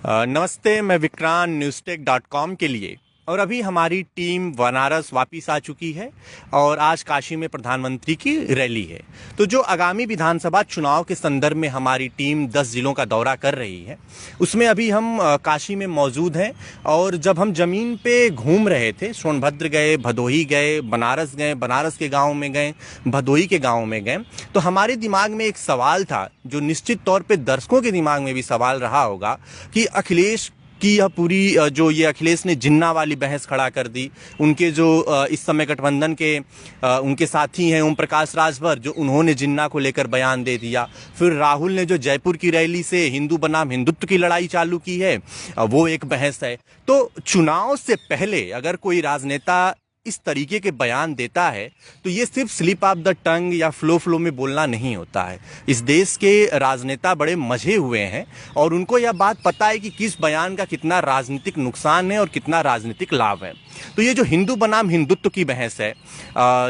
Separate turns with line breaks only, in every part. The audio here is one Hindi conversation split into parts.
नमस्ते, मैं विक्रांत न्यूज़टेक.com के लिए। और अभी हमारी टीम बनारस वापस आ चुकी है और आज काशी में प्रधानमंत्री की रैली है। तो जो आगामी विधानसभा चुनाव के संदर्भ में हमारी टीम 10 जिलों का दौरा कर रही है, उसमें अभी हम काशी में मौजूद हैं। और जब हम ज़मीन पे घूम रहे थे, सोनभद्र गए, भदोही गए, बनारस के गाँव में गए, भदोही के गाँव में गए, तो हमारे दिमाग में एक सवाल था जो निश्चित तौर पे दर्शकों के दिमाग में भी सवाल रहा होगा कि अखिलेश कि यह पूरी जो ये अखिलेश ने जिन्ना वाली बहस खड़ा कर दी। उनके जो इस समय गठबंधन के उनके साथी हैं ओम प्रकाश राजभर, जो उन्होंने जिन्ना को लेकर बयान दे दिया। फिर राहुल ने जो जयपुर की रैली से हिंदू बनाम हिंदुत्व की लड़ाई चालू की है, वो एक बहस है। तो चुनाव से पहले अगर कोई राजनेता इस तरीके के बयान देता है तो ये सिर्फ स्लिप ऑफ द टंग या फ्लो में बोलना नहीं होता है। इस देश के राजनेता बड़े मजे हुए हैं और उनको यह बात पता है कि किस बयान का कितना राजनीतिक नुकसान है और कितना राजनीतिक लाभ है। तो ये जो हिंदू बनाम हिंदुत्व की बहस है,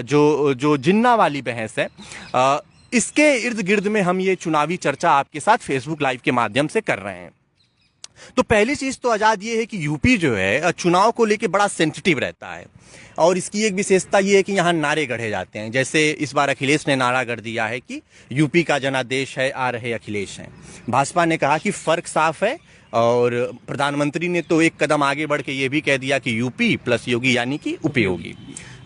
जो जिन्ना वाली बहस है, इसके इर्द गिर्द में हम ये चुनावी चर्चा आपके साथ फेसबुक लाइव के माध्यम से कर रहे हैं। तो पहली चीज तो आजाद ये है कि यूपी जो है चुनाव को लेके बड़ा सेंसिटिव रहता है और इसकी एक विशेषता ये है कि यहाँ नारे गढ़े जाते हैं। जैसे इस बार अखिलेश ने नारा गढ़ दिया है कि यूपी का जनादेश है, आ रहे अखिलेश हैं। भाजपा ने कहा कि फर्क साफ है और प्रधानमंत्री ने तो एक कदम आगे बढ़ के ये भी कह दिया कि यूपी प्लस योगी यानी कि उपयोगी।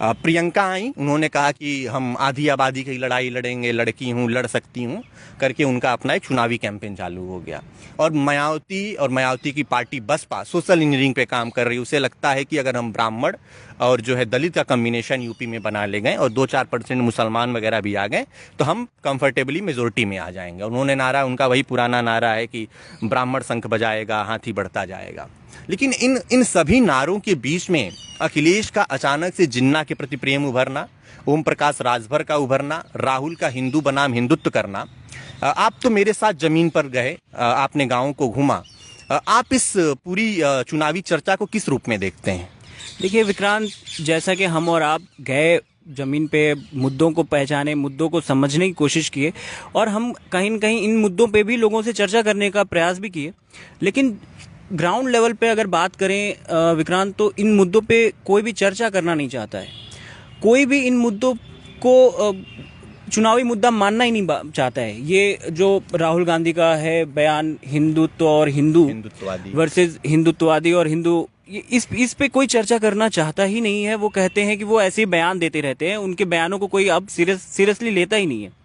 प्रियंका आई, उन्होंने कहा कि हम आधी आबादी की लड़ाई लड़ेंगे, लड़की हूँ लड़ सकती हूँ करके उनका अपना एक चुनावी कैंपेन चालू हो गया। और मायावती की पार्टी बसपा सोशल इंजीनियरिंग पे काम कर रही है। उसे लगता है कि अगर हम ब्राह्मण और जो है दलित का कम्बिनेशन यूपी में बना ले गए और 2-4% मुसलमान वगैरह भी आ गए तो हम कंफर्टेबली मेजोरिटी में आ जाएंगे। उन्होंने नारा, उनका वही पुराना नारा है कि ब्राह्मण शंख बजाएगा, हाथी बढ़ता जाएगा। लेकिन इन सभी नारों के बीच में अखिलेश का अचानक से जिन्ना के प्रति प्रेम उभरना, ओम प्रकाश राजभर का उभरना, राहुल का हिंदू बनाम हिंदुत्व करना। आप तो मेरे साथ जमीन पर गए, आपने गाँव को घूमा, आप इस पूरी चुनावी चर्चा को किस रूप में देखते हैं?
देखिए विक्रांत, जैसा कि हम और आप गए ज़मीन पे, मुद्दों को पहचाने, मुद्दों को समझने की कोशिश किए और हम कहीं न कहीं इन मुद्दों पे भी लोगों से चर्चा करने का प्रयास भी किए। लेकिन ग्राउंड लेवल पे अगर बात करें विक्रांत, तो इन मुद्दों पे कोई भी चर्चा करना नहीं चाहता है। कोई भी इन मुद्दों को चुनावी मुद्दा मानना ही नहीं चाहता है। ये जो राहुल गांधी का है बयान, हिंदुत्व और हिंदुत्ववादी वर्सेस हिंदुत्ववादी और हिंदू, इस पे कोई चर्चा करना चाहता ही नहीं है। वो कहते हैं कि वो ऐसे ही बयान देते रहते हैं, उनके बयानों को कोई अब सीरियसली लेता ही नहीं है।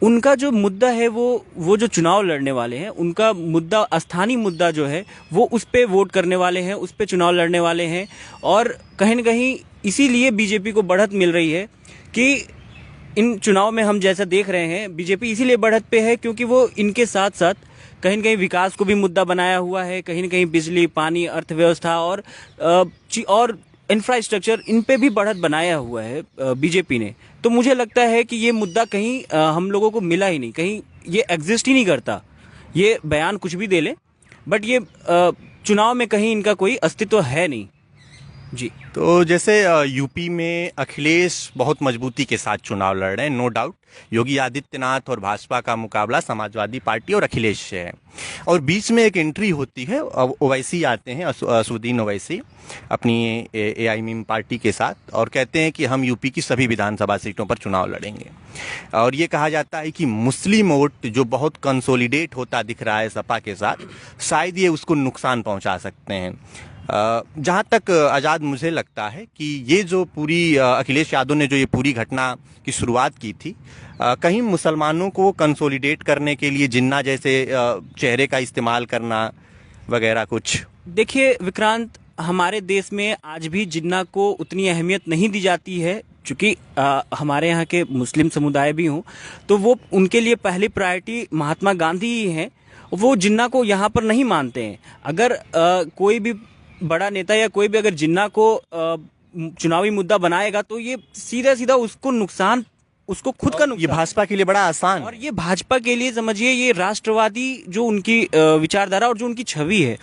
उनका जो मुद्दा है वो जो चुनाव लड़ने वाले हैं, उनका मुद्दा, स्थानीय मुद्दा जो है, वो उस पे वोट करने वाले हैं, उस पे चुनाव लड़ने वाले हैं। और कहीं न कहीं इसीलिए बीजेपी को बढ़त मिल रही है कि इन चुनाव में हम जैसा देख रहे हैं, बीजेपी इसीलिए बढ़त पे है क्योंकि वो इनके साथ साथ कहीं न कहीं विकास को भी मुद्दा बनाया हुआ है। कहीं न कहीं बिजली, पानी, अर्थव्यवस्था और इंफ्रास्ट्रक्चर, इन पे भी बढ़त बनाया हुआ है बीजेपी ने। तो मुझे लगता है कि ये मुद्दा कहीं हम लोगों को मिला ही नहीं, कहीं ये एग्जिस्ट ही नहीं करता। ये बयान कुछ भी दे लें, बट ये चुनाव में कहीं इनका कोई अस्तित्व है नहीं जी।
तो जैसे यूपी में अखिलेश बहुत मजबूती के साथ चुनाव लड़ रहे हैं, नो डाउट। योगी आदित्यनाथ और भाजपा का मुकाबला समाजवादी पार्टी और अखिलेश से है। और बीच में एक एंट्री होती है, ओवैसी आते हैं, असदुद्दीन ओवैसी अपनी एआईएमआईएम पार्टी के साथ, और कहते हैं कि हम यूपी की सभी विधानसभा सीटों पर चुनाव लड़ेंगे। और ये कहा जाता है कि मुस्लिम वोट जो बहुत कंसोलिडेट होता दिख रहा है सपा के साथ, शायद ये उसको नुकसान पहुंचा सकते हैं। जहाँ तक आज़ाद मुझे लगता है कि ये जो पूरी अखिलेश यादव ने जो ये पूरी घटना की शुरुआत की थी, कहीं मुसलमानों को कंसोलिडेट करने के लिए जिन्ना जैसे चेहरे का इस्तेमाल करना वगैरह कुछ।
देखिए विक्रांत, हमारे देश में आज भी जिन्ना को उतनी अहमियत नहीं दी जाती है। चूँकि हमारे यहाँ के मुस्लिम समुदाय भी हों तो वो, उनके लिए पहली प्रायोरिटी महात्मा गांधी ही हैं। वो जिन्ना को यहाँ पर नहीं मानते हैं। अगर कोई भी बड़ा नेता या कोई भी अगर जिन्ना को चुनावी मुद्दा बनाएगा तो ये सीधा सीधा उसको नुकसान, उसको खुद का नुकसान।
ये भाजपा के लिए बड़ा आसान,
और ये भाजपा के लिए समझिए, ये राष्ट्रवादी जो उनकी विचारधारा और जो उनकी छवि है,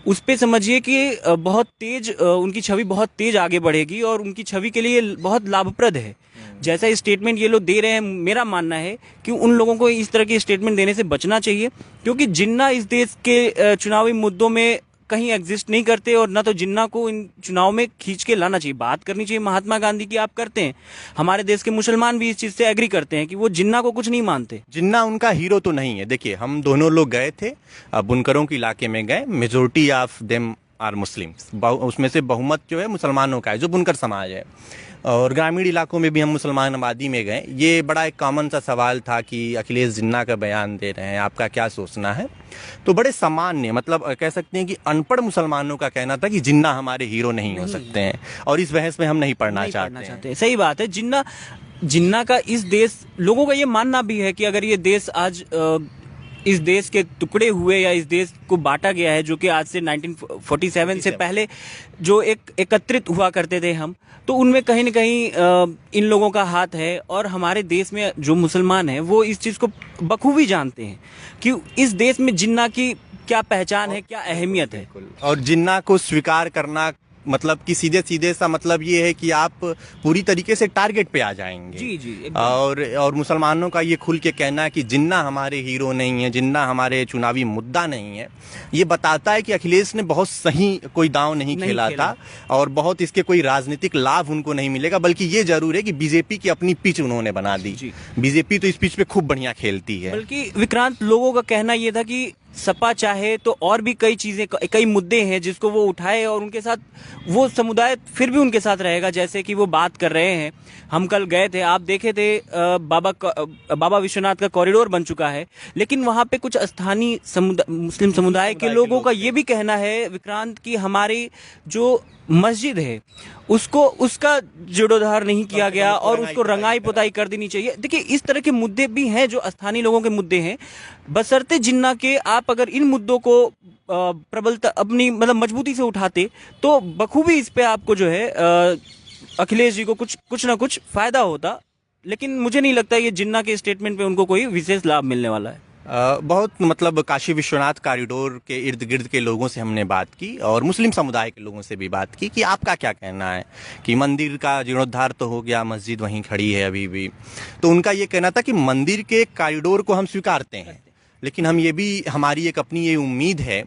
उस पे समझिए कि बहुत तेज, उनकी छवि बहुत तेज आगे बढ़ेगी और उनकी छवि के लिए बहुत लाभप्रद है। जैसा स्टेटमेंट ये लोग दे रहे हैं, मेरा मानना है कि उन लोगों को इस तरह की स्टेटमेंट देने से बचना चाहिए, क्योंकि जिन्ना इस देश के चुनावी मुद्दों में कहीं एग्जिस्ट नहीं करते और ना तो जिन्ना को इन चुनाव में खींच के लाना चाहिए। बात करनी चाहिए महात्मा गांधी की, आप करते हैं, हमारे देश के मुसलमान भी इस चीज से एग्री करते हैं कि वो जिन्ना को कुछ नहीं मानते।
जिन्ना उनका हीरो तो नहीं है। देखिए, हम दोनों लोग गए थे, बुनकरों के इलाके में गए, majority of them are Muslims, उसमें से बहुमत जो है मुसलमानों का है, जो बुनकर समाज है। और ग्रामीण इलाकों में भी हम मुसलमान आबादी में गए। ये बड़ा एक कॉमन सा सवाल था कि अखिलेश जिन्ना का बयान दे रहे हैं, आपका क्या सोचना है। तो बड़े सामान्य, मतलब कह सकते हैं कि अनपढ़ मुसलमानों का कहना था कि जिन्ना हमारे हीरो नहीं हो सकते हैं, और इस बहस में हम नहीं पढ़ना चाहते हैं।
सही बात है। जिन्ना का इस देश, लोगों का ये मानना भी है कि अगर ये देश आज इस देश के टुकड़े हुए या इस देश को बांटा गया है, जो कि आज से 1947 से पहले जो एकत्रित हुआ करते थे हम, तो उनमें कहीं न कहीं इन लोगों का हाथ है। और हमारे देश में जो मुसलमान हैं वो इस चीज़ को बखूबी जानते हैं कि इस देश में जिन्ना की क्या पहचान है, क्या अहमियत है।
और जिन्ना को स्वीकार करना मतलब कि सीधे सीधे सा मतलब ये है कि आप पूरी तरीके से टारगेट पे आ जाएंगे।
जी जी।
और मुसलमानों का ये खुल के कहना है कि जिन्ना हमारे हीरो नहीं है, जिन्ना हमारे चुनावी मुद्दा नहीं है, ये बताता है कि अखिलेश ने बहुत सही कोई दांव नहीं खेला था, और बहुत इसके कोई राजनीतिक लाभ उनको नहीं मिलेगा। बल्कि ये जरूर है कि बीजेपी की अपनी पिच उन्होंने बना दी। बीजेपी तो इस पिच पे खूब बढ़िया खेलती है।
बल्कि विक्रांत, लोगों का कहना यह था कि सपा चाहे तो और भी कई चीजें, कई मुद्दे हैं जिसको वो उठाए और उनके साथ वो समुदाय फिर भी उनके साथ रहेगा। जैसे कि वो बात कर रहे हैं, हम कल गए थे, आप देखे थे, बाबा विश्वनाथ का कॉरिडोर बन चुका है, लेकिन वहां पे कुछ स्थानीय मुस्लिम समुदाय के लोगों का ये भी कहना है विक्रांत कि हमारी जो मस्जिद है उसका जीर्णोद्धार नहीं किया गया और उसको रंगाई पुताई कर देनी चाहिए। देखिए, इस तरह के मुद्दे भी हैं जो स्थानीय लोगों के मुद्दे हैं। बशर्ते जिन्ना के आप अगर इन मुद्दों को प्रबलता अपनी मतलब मजबूती से उठाते तो बखूबी इस पे आपको जो है अखिलेश जी को कुछ ना कुछ फायदा होता। लेकिन मुझे नहीं लगता ये जिन्ना के स्टेटमेंट पे उनको कोई विशेष लाभ मिलने वाला है।
बहुत मतलब काशी विश्वनाथ कॉरिडोर के इर्द गिर्द के लोगों से हमने बात की और मुस्लिम समुदाय के लोगों से भी बात की कि आपका क्या कहना है कि मंदिर का जीर्णोद्धार तो हो गया, मस्जिद वहीं खड़ी है अभी भी। तो उनका ये कहना था कि मंदिर के कॉरिडोर को हम स्वीकारते हैं, लेकिन हम ये भी, हमारी एक अपनी ये उम्मीद है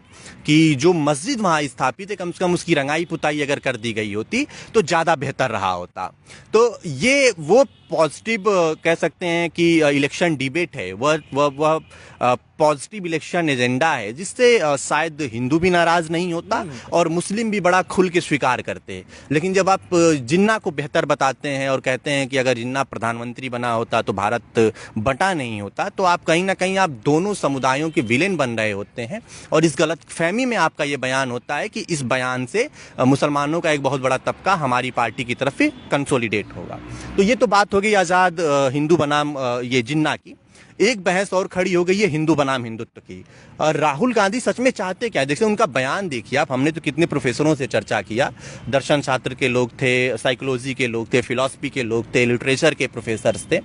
कि जो मस्जिद वहाँ स्थापित है, कम से कम उसकी रंगाई पुताई अगर कर दी गई होती तो ज़्यादा बेहतर रहा होता। तो ये वो पॉजिटिव कह सकते हैं कि इलेक्शन डिबेट है, वह पॉजिटिव इलेक्शन एजेंडा है, जिससे शायद हिंदू भी नाराज नहीं होता और मुस्लिम भी बड़ा खुल के स्वीकार करते हैं। लेकिन जब आप जिन्ना को बेहतर बताते हैं और कहते हैं कि अगर जिन्ना प्रधानमंत्री बना होता तो भारत बंटा नहीं होता, तो आप कहीं ना कहीं आप दोनों समुदायों के विलेन बन रहे होते हैं। और इस गलतफहमी में आपका ये बयान होता है कि इस बयान से मुसलमानों का एक बहुत बड़ा तबका हमारी पार्टी की तरफ से कंसोलिडेट होगा। तो ये तो बात हो गई आज़ाद हिंदू बनाम ये जिन्ना की। एक बहस और खड़ी हो गई है हिंदू बनाम हिंदुत्व की। राहुल गांधी सच में चाहते क्या है? जैसे उनका बयान देखिए आप, हमने तो कितने प्रोफेसरों से चर्चा किया, दर्शन शास्त्र के लोग थे, साइकोलॉजी के लोग थे, फिलॉसफी के लोग थे, लिटरेचर के प्रोफेसर्स थे।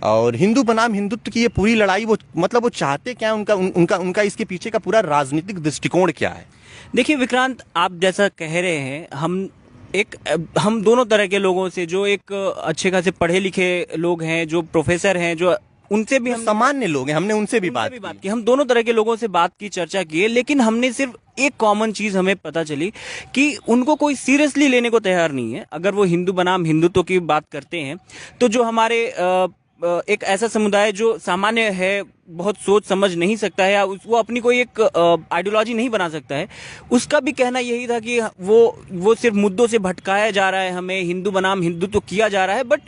और हिंदू बनाम हिंदुत्व की ये पूरी लड़ाई वो मतलब वो चाहते क्या है? उनका इसके पीछे का पूरा राजनीतिक दृष्टिकोण क्या है?
देखिए विक्रांत, आप जैसा कह रहे हैं, हम दोनों तरह के लोगों से, जो एक अच्छे खासे पढ़े लिखे लोग हैं, जो प्रोफेसर हैं, जो उनसे भी हम
सामान्य लोग हैं, हमने उनसे भी बात की।
हम दोनों तरह के लोगों से बात की, चर्चा की है, लेकिन हमने सिर्फ एक कॉमन चीज हमें पता चली कि उनको कोई सीरियसली लेने को तैयार नहीं है। अगर वो हिंदू बनाम हिंदुत्व की बात करते हैं तो जो हमारे एक ऐसा समुदाय जो सामान्य है, बहुत सोच समझ नहीं सकता है, या वो अपनी कोई एक आइडियोलॉजी नहीं बना सकता है, उसका भी कहना यही था कि वो सिर्फ मुद्दों से भटकाया जा रहा है, हमें हिंदू बनाम हिंदुत्व किया जा रहा है, बट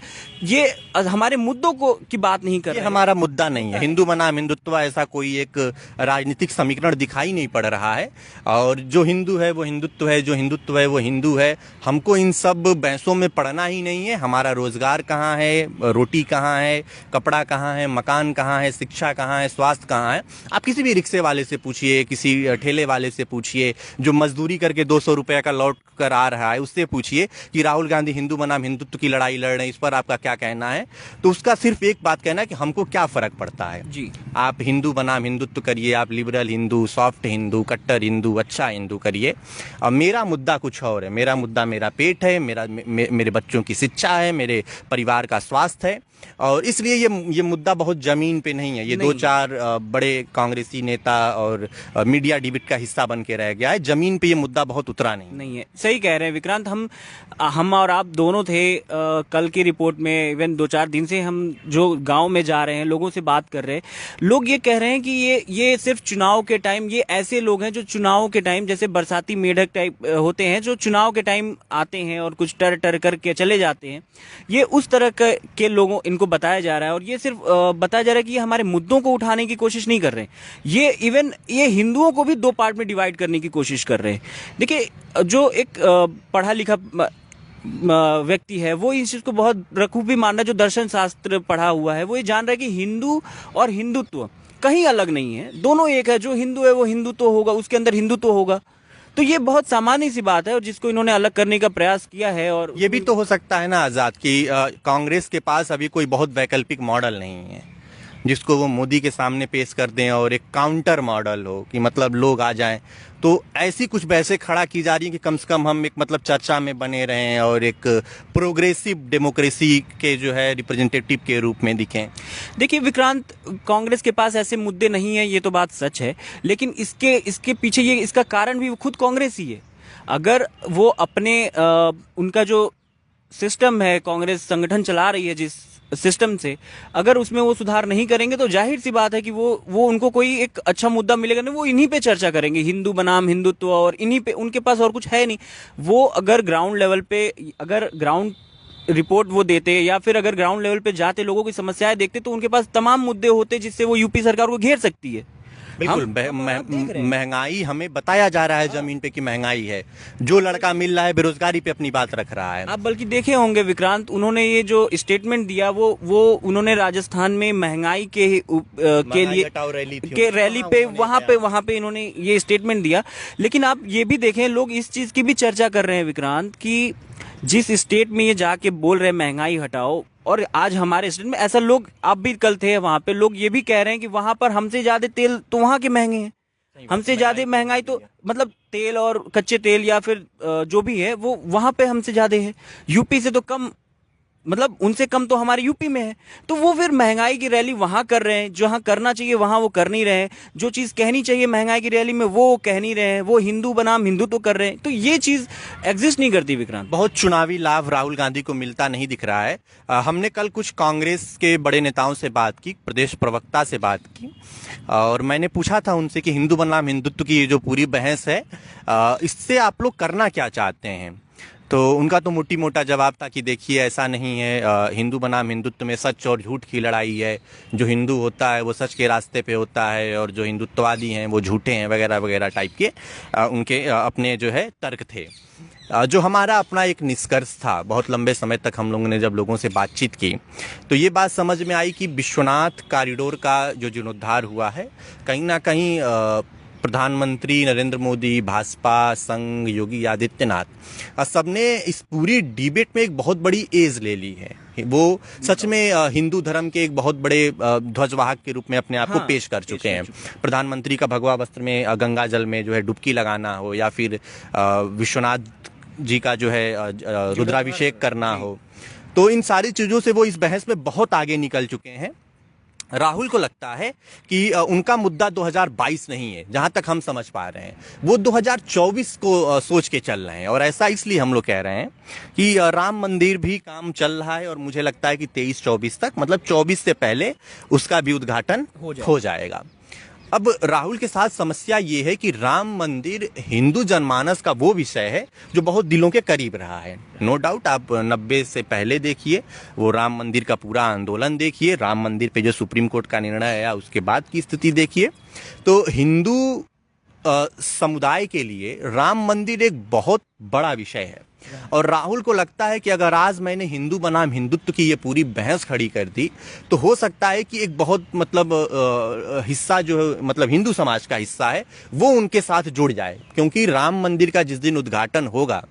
ये हमारे मुद्दों को की बात नहीं कर रहा है।
हमारा मुद्दा नहीं है हिंदू बनाम हिंदुत्व, ऐसा कोई एक राजनीतिक समीकरण दिखाई नहीं पड़ रहा है। और जो हिंदू है वो हिंदुत्व है, जो हिंदुत्व है वो हिंदू है। हमको इन सब बहसों में पड़ना ही नहीं है। हमारा रोजगार कहाँ है, रोटी कहाँ है, कपड़ा कहाँ है, मकान कहाँ है, शिक्षा कहाँ कहाँ है, स्वास्थ्य कहाँ है। आप किसी भी रिक्शे वाले से पूछिए, किसी ठेले वाले से पूछिए, जो मजदूरी करके 200 रुपये का लौट कर आ रहा है, उससे पूछिए कि राहुल गांधी हिंदू बनाम हिंदुत्व की लड़ाई लड़ रहे हैं, इस पर आपका क्या कहना है। तो उसका सिर्फ एक बात कहना है कि हमको क्या फर्क पड़ता है
जी।
आप हिंदू बनाम हिंदुत्व करिए, आप लिबरल हिंदू, सॉफ्ट हिंदू, कट्टर हिंदू, अच्छा हिंदू करिए। और मेरा मुद्दा कुछ और है। मेरा मुद्दा मेरा पेट है, मेरे बच्चों की शिक्षा है, मेरे परिवार का स्वास्थ्य है। और इसलिए ये मुद्दा बहुत जमीन पे नहीं है। ये
नहीं।
2-4 बड़े कांग्रेसी नेता और मीडिया डिबेट का हिस्सा बन के रह गया है। जमीन पे ये मुद्दा बहुत उतरा नहीं
है। सही कह रहे हैं विक्रांत। हम और आप दोनों थे कल की रिपोर्ट में। इवन 2-4 दिन से हम जो गांव में जा रहे हैं, लोगों से बात कर रहे हैं, लोग ये कह रहे हैं कि ये सिर्फ चुनाव के टाइम, ये ऐसे लोग हैं जो चुनाव के टाइम जैसे बरसाती मेढक टाइप होते हैं, जो चुनाव के टाइम आते हैं और कुछ टर टर करके चले जाते हैं। ये उस तरह के लोगों इनको बताया जा रहा है। और ये सिर्फ बताया जा रहा है कि ये हमारे मुद्दों को उठाने की कोशिश नहीं कर रहे हैं। ये हिंदुओं को भी 2 पार्ट में डिवाइड करने की कोशिश कर रहे हैं। देखिए, जो एक पढ़ा लिखा व्यक्ति है, वो इस चीज को बहुत बखूबी मान रहा है। जो दर्शन शास्त्र पढ़ा हुआ है, वो ये जान रहा है कि हिंदू और हिंदुत्व कहीं अलग नहीं है, दोनों एक है। जो हिंदू है वो हिंदुत्व होगा, उसके अंदर हिंदुत्व होगा। तो ये बहुत सामान्य सी बात है, और जिसको इन्होंने अलग करने का प्रयास किया है। और
ये भी तो हो सकता है ना आज़ाद कि कांग्रेस के पास अभी कोई बहुत वैकल्पिक मॉडल नहीं है जिसको वो मोदी के सामने पेश कर दें और एक काउंटर मॉडल हो कि मतलब लोग आ जाएं। तो ऐसी कुछ बहसें खड़ा की जा रही हैं कि कम से कम हम एक मतलब चर्चा में बने रहें और एक प्रोग्रेसिव डेमोक्रेसी के जो है रिप्रेजेंटेटिव के रूप में दिखें।
देखिए विक्रांत, कांग्रेस के पास ऐसे मुद्दे नहीं है, ये तो बात सच है। लेकिन इसके पीछे इसका कारण भी खुद कांग्रेस ही है। अगर वो अपने उनका जो सिस्टम है, कांग्रेस संगठन चला रही है जिस सिस्टम से, अगर उसमें वो सुधार नहीं करेंगे तो जाहिर सी बात है कि वो उनको कोई एक अच्छा मुद्दा मिलेगा नहीं। वो इन्हीं पे चर्चा करेंगे, हिंदू बनाम हिंदुत्व, और इन्हीं पे, उनके पास और कुछ है नहीं। वो अगर ग्राउंड लेवल पे, अगर ग्राउंड रिपोर्ट वो देते, या फिर अगर ग्राउंड लेवल पे जाते, लोगों की समस्याएं देखते, तो उनके पास तमाम मुद्दे होते जिससे वो यूपी सरकार को घेर सकती है।
बिल्कुल। महंगाई हमें बताया जा रहा है जमीन पे कि महंगाई है। जो लड़का मिल रहा है बेरोजगारी पे अपनी बात रख रहा है।
आप बल्कि देखे होंगे विक्रांत, उन्होंने ये जो स्टेटमेंट दिया, वो उन्होंने राजस्थान में महंगाई के लिए रैली पे वहां पे इन्होंने ये स्टेटमेंट दिया। लेकिन आप ये भी देखें, लोग इस चीज की भी चर्चा कर रहे हैं विक्रांत कि जिस स्टेट में ये जाके बोल रहे हैं महंगाई हटाओ, और आज हमारे स्टेट में ऐसा, लोग, आप भी कल थे वहां पे, लोग ये भी कह रहे हैं कि वहां पर हमसे ज्यादा तेल तो वहां के महंगे हैं, हमसे ज्यादा महंगाई तो मतलब तेल और कच्चे तेल या फिर जो भी है वो वहां पे हमसे ज्यादा है। यूपी से तो कम, मतलब उनसे कम तो हमारे यूपी में है। तो वो फिर महंगाई की रैली वहां कर रहे हैं, जहां करना चाहिए वहां वो कर नहीं रहे हैं। जो चीज कहनी चाहिए महंगाई की रैली में वो कह नहीं रहे हैं। वो हिंदू बनाम हिंदुत्व कर रहे हैं। तो ये चीज एग्जिस्ट नहीं करती विक्रांत।
बहुत चुनावी लाभ राहुल गांधी को मिलता नहीं दिख रहा है। हमने कल कुछ कांग्रेस के बड़े नेताओं से बात की, प्रदेश प्रवक्ता से बात की, और मैंने पूछा था उनसे कि हिंदू बनाम हिंदुत्व की ये जो पूरी बहस है, इससे आप लोग करना क्या चाहते हैं। तो उनका तो मोटी मोटा जवाब था कि देखिए ऐसा नहीं है, हिंदू बनाम हिंदुत्व में सच और झूठ की लड़ाई है। जो हिंदू होता है वो सच के रास्ते पे होता है, और जो हिंदुत्ववादी हैं वो झूठे हैं, वगैरह वगैरह टाइप के उनके अपने जो है तर्क थे। जो हमारा अपना एक निष्कर्ष था, बहुत लंबे समय तक हम लोगों ने जब लोगों से बातचीत की तो ये बात समझ में आई कि विश्वनाथ कॉरिडोर का जो जीर्णोद्धार हुआ है, कहीं ना कहीं प्रधानमंत्री नरेंद्र मोदी, भाजपा, संघ, योगी आदित्यनाथ सबने इस पूरी डिबेट में एक बहुत बड़ी एज ले ली है। वो सच में हिंदू धर्म के एक बहुत बड़े ध्वजवाहक के रूप में अपने आप को पेश कर चुके हैं। प्रधानमंत्री का भगवा वस्त्र में गंगा जल में जो है डुबकी लगाना हो, या फिर विश्वनाथ जी का जो है रुद्राभिषेक करना हो, तो इन सारी चीज़ों से वो इस बहस में बहुत आगे निकल चुके हैं। राहुल को लगता है कि उनका मुद्दा 2022 नहीं है, जहां तक हम समझ पा रहे हैं वो 2024 को सोच के चल रहे हैं। और ऐसा इसलिए हम लोग कह रहे हैं कि राम मंदिर भी काम चल रहा है, और मुझे लगता है कि 23-24 तक, मतलब 24 से पहले उसका भी उद्घाटन हो जाएगा। अब राहुल के साथ समस्या ये है कि राम मंदिर हिंदू जनमानस का वो विषय है जो बहुत दिलों के करीब रहा है। नो डाउट, आप 90 से पहले देखिए, वो राम मंदिर का पूरा आंदोलन देखिए, राम मंदिर पे जो सुप्रीम कोर्ट का निर्णय आया उसके बाद की स्थिति देखिए, तो हिंदू समुदाय के लिए राम मंदिर एक बहुत बड़ा विषय है। और राहुल को लगता है कि अगर आज मैंने हिंदू बनाम हिंदुत्व की ये पूरी बहस खड़ी कर दी तो हो सकता है कि एक बहुत मतलब हिस्सा जो मतलब हिंदू समाज का हिस्सा है वो उनके साथ जुड़ जाए, क्योंकि राम मंदिर का जिस दिन उद्घाटन होगा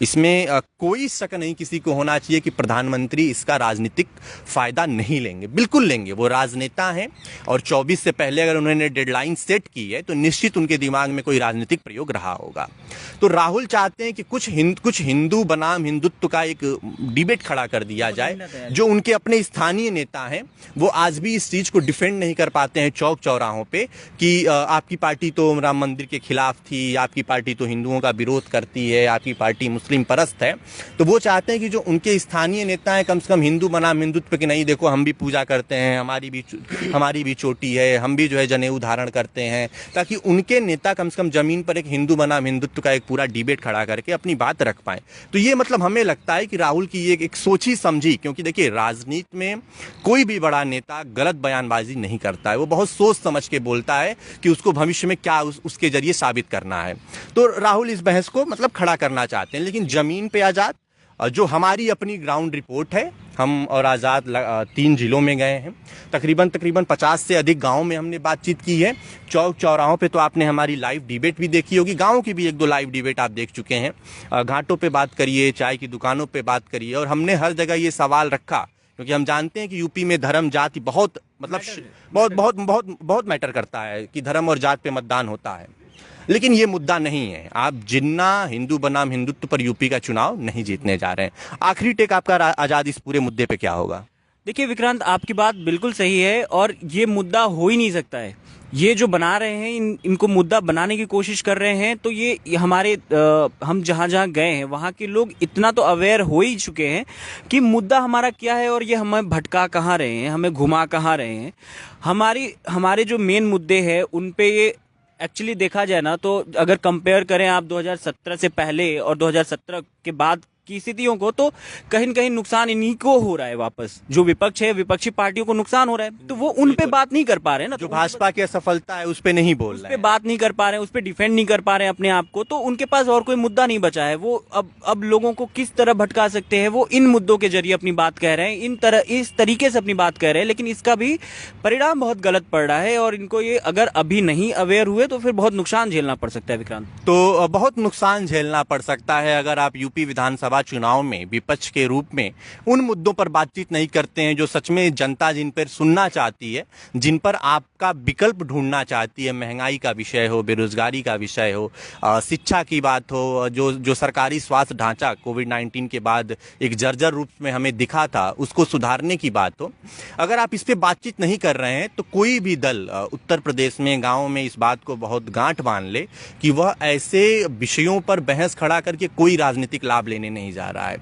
इसमें कोई शक नहीं किसी को होना चाहिए कि प्रधानमंत्री इसका राजनीतिक फायदा नहीं लेंगे। बिल्कुल लेंगे, वो राजनेता हैं और 24 से पहले अगर उन्होंने डेडलाइन सेट की है तो निश्चित उनके दिमाग में कोई राजनीतिक प्रयोग रहा होगा। तो राहुल चाहते हैं कि कुछ हिंदू बनाम हिंदुत्व का एक डिबेट खड़ा कर दिया जाए। जो उनके अपने स्थानीय नेता हैं वो आज भी इस चीज को डिफेंड नहीं कर पाते हैं चौक चौराहों पे कि आपकी पार्टी तो राम मंदिर के खिलाफ थी, आपकी पार्टी तो हिंदुओं का विरोध करती है, आपकी पार्टी मुस्लिम परस्त है। तो वो चाहते हैं कि जो उनके स्थानीय नेता हैं कम से कम हिंदू बनाम हिंदुत्व की नहीं, देखो हम भी पूजा करते हैं, हमारी भी चोटी है, हम भी जो है जनेऊ धारण करते हैं, ताकि उनके नेता कम से कम जमीन पर एक हिंदू बनाम हिंदुत्व का एक पूरा डिबेट खड़ा करके अपनी बात रख पाए। तो ये मतलब हमें लगता है कि राहुल की ये एक सोची समझी, क्योंकि देखिए राजनीति में कोई भी बड़ा नेता गलत बयानबाजी नहीं करता है, वो बहुत सोच समझ के बोलता है कि उसको भविष्य में क्या उसके जरिए साबित करना है। तो राहुल इस बहस को मतलब खड़ा करना चाहते हैं। लेकिन जमीन पे आजाद जो हमारी अपनी ग्राउंड रिपोर्ट है, हम और आज़ाद 3 जिलों में गए हैं, तकरीबन 50 से अधिक गांवों में हमने बातचीत की है। चौक चौराहों पे तो आपने हमारी लाइव डिबेट भी देखी होगी, गांवों की भी 1-2 लाइव डिबेट आप देख चुके हैं। घाटों पे बात करिए, चाय की दुकानों पे बात करिए, और हमने हर जगह ये सवाल रखा क्योंकि हम जानते हैं कि यूपी में धर्म जाति बहुत मतलब बहुत मैटर करता है कि धर्म और जात पे मतदान होता है। लेकिन ये मुद्दा नहीं है। आप जिन्ना हिंदू बनाम हिंदुत्व पर यूपी का चुनाव नहीं जीतने जा रहे हैं। आखिरी टेक आपका आजाद इस पूरे मुद्दे पे क्या होगा?
देखिए विक्रांत, आपकी बात बिल्कुल सही है और ये मुद्दा हो ही नहीं सकता है। ये जो बना रहे हैं इनको मुद्दा बनाने की कोशिश कर रहे हैं, तो ये हमारे हम जहाँ जहाँ गए हैं वहाँ के लोग इतना तो अवेयर हो ही चुके हैं कि मुद्दा हमारा क्या है और ये हमें भटका कहाँ रहे हैं, हमें घुमा कहाँ रहे हैं। हमारे जो मेन मुद्दे हैं उन पे ये एक्चुअली देखा जाए ना, तो अगर कंपेयर करें आप 2017 से पहले और 2017 के बाद की स्थितियों को, तो कहीं न कहीं नुकसान इन्हीं को हो रहा है। वापस जो विपक्ष है, विपक्षी पार्टियों को नुकसान हो रहा है, तो वो उन पे बात नहीं कर पा रहे हैं ना।
जो भाजपा की असफलता है उस पे नहीं बोल रहे हैं,
उस पे बात नहीं कर पा रहे हैं, उस पे डिफेंड नहीं कर पा रहे हैं अपने आप को, तो उनके पास और कोई मुद्दा नहीं बचा है। वो अब लोगों को किस तरह भटका सकते हैं, वो इन मुद्दों के जरिए अपनी बात कह रहे हैं, इस तरीके से अपनी बात कह रहे हैं। लेकिन इसका भी परिणाम बहुत गलत पड़ रहा है और इनको ये अगर अभी नहीं अवेयर हुए तो फिर बहुत नुकसान झेलना पड़ सकता है। विक्रांत,
तो बहुत नुकसान झेलना पड़ सकता है अगर आप यूपी विधानसभा चुनाव में विपक्ष के रूप में उन मुद्दों पर बातचीत नहीं करते हैं जो सच में जनता जिन पर सुनना चाहती है, जिन पर आपका विकल्प ढूंढना चाहती है। महंगाई का विषय हो, बेरोजगारी का विषय हो, शिक्षा की बात हो, जो सरकारी स्वास्थ्य ढांचा कोविड-19 के बाद एक जर्जर रूप में हमें दिखा था, उसको सुधारने की बात हो। अगर आप इस पे बातचीत नहीं कर रहे हैं तो कोई भी दल उत्तर प्रदेश में गाँव में इस बात को बहुत गांठ बांध ले कि वह ऐसे विषयों पर बहस खड़ा करके कोई राजनीतिक लाभ लेने नहीं जा रहा है।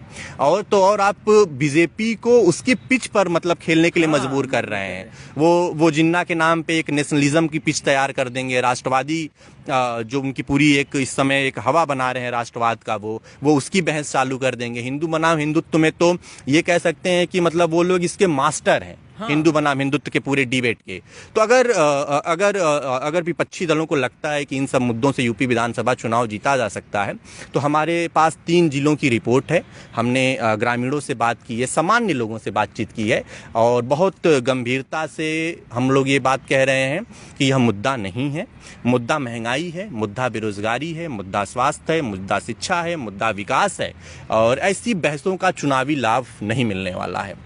और आप बीजेपी को उसकी पिच पर मतलब खेलने के लिए मजबूर कर रहे हैं। वो जिन्ना के नाम पे एक नेशनलिज्म की पिच तैयार कर देंगे, राष्ट्रवादी जो उनकी पूरी एक इस समय एक हवा बना रहे हैं राष्ट्रवाद का, वो उसकी बहस चालू कर देंगे। हिंदू बनाम हिंदुत्व में तो ये कह सकते हैं कि मतलब वो लोग इसके मास्टर हैं। हाँ। हिंदू बनाम हिंदुत्व के पूरे डिबेट के। तो अगर विपक्षी दलों को लगता है कि इन सब मुद्दों से यूपी विधानसभा चुनाव जीता जा सकता है तो हमारे पास 3 जिलों की रिपोर्ट है। हमने ग्रामीणों से बात की है, सामान्य लोगों से बातचीत की है और बहुत गंभीरता से हम लोग ये बात कह रहे हैं कि यह मुद्दा नहीं है। मुद्दा महंगाई है, मुद्दा बेरोजगारी है, मुद्दा स्वास्थ्य है, मुद्दा शिक्षा है, मुद्दा विकास है और ऐसी बहसों का चुनावी लाभ नहीं मिलने वाला है।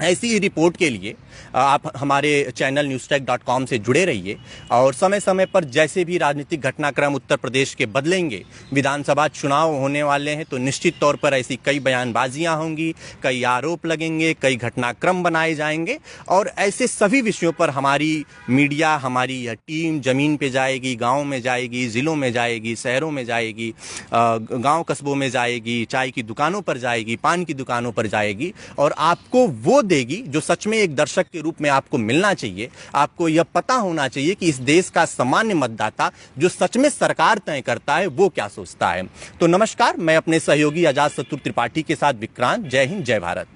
ऐसी रिपोर्ट के लिए आप हमारे चैनल newstech.com से जुड़े रहिए और समय समय पर जैसे भी राजनीतिक घटनाक्रम उत्तर प्रदेश के बदलेंगे, विधानसभा चुनाव होने वाले हैं, तो निश्चित तौर पर ऐसी कई बयानबाजियां होंगी, कई आरोप लगेंगे, कई घटनाक्रम बनाए जाएंगे और ऐसे सभी विषयों पर हमारी मीडिया, हमारी यह टीम जमीन पे जाएगी, गाँव में जाएगी, जिलों में जाएगी, शहरों में जाएगी, गाँव कस्बों में जाएगी, चाय की दुकानों पर जाएगी, पान की दुकानों पर जाएगी और आपको वो देगी जो सच में एक दर्शक के रूप में आपको मिलना चाहिए। आपको यह पता होना चाहिए कि इस देश का सामान्य मतदाता जो सच में सरकार तय करता है वो क्या सोचता है। तो नमस्कार, मैं अपने सहयोगी आजाद शत्रु त्रिपाठी के साथ विक्रांत। जय हिंद, जय भारत।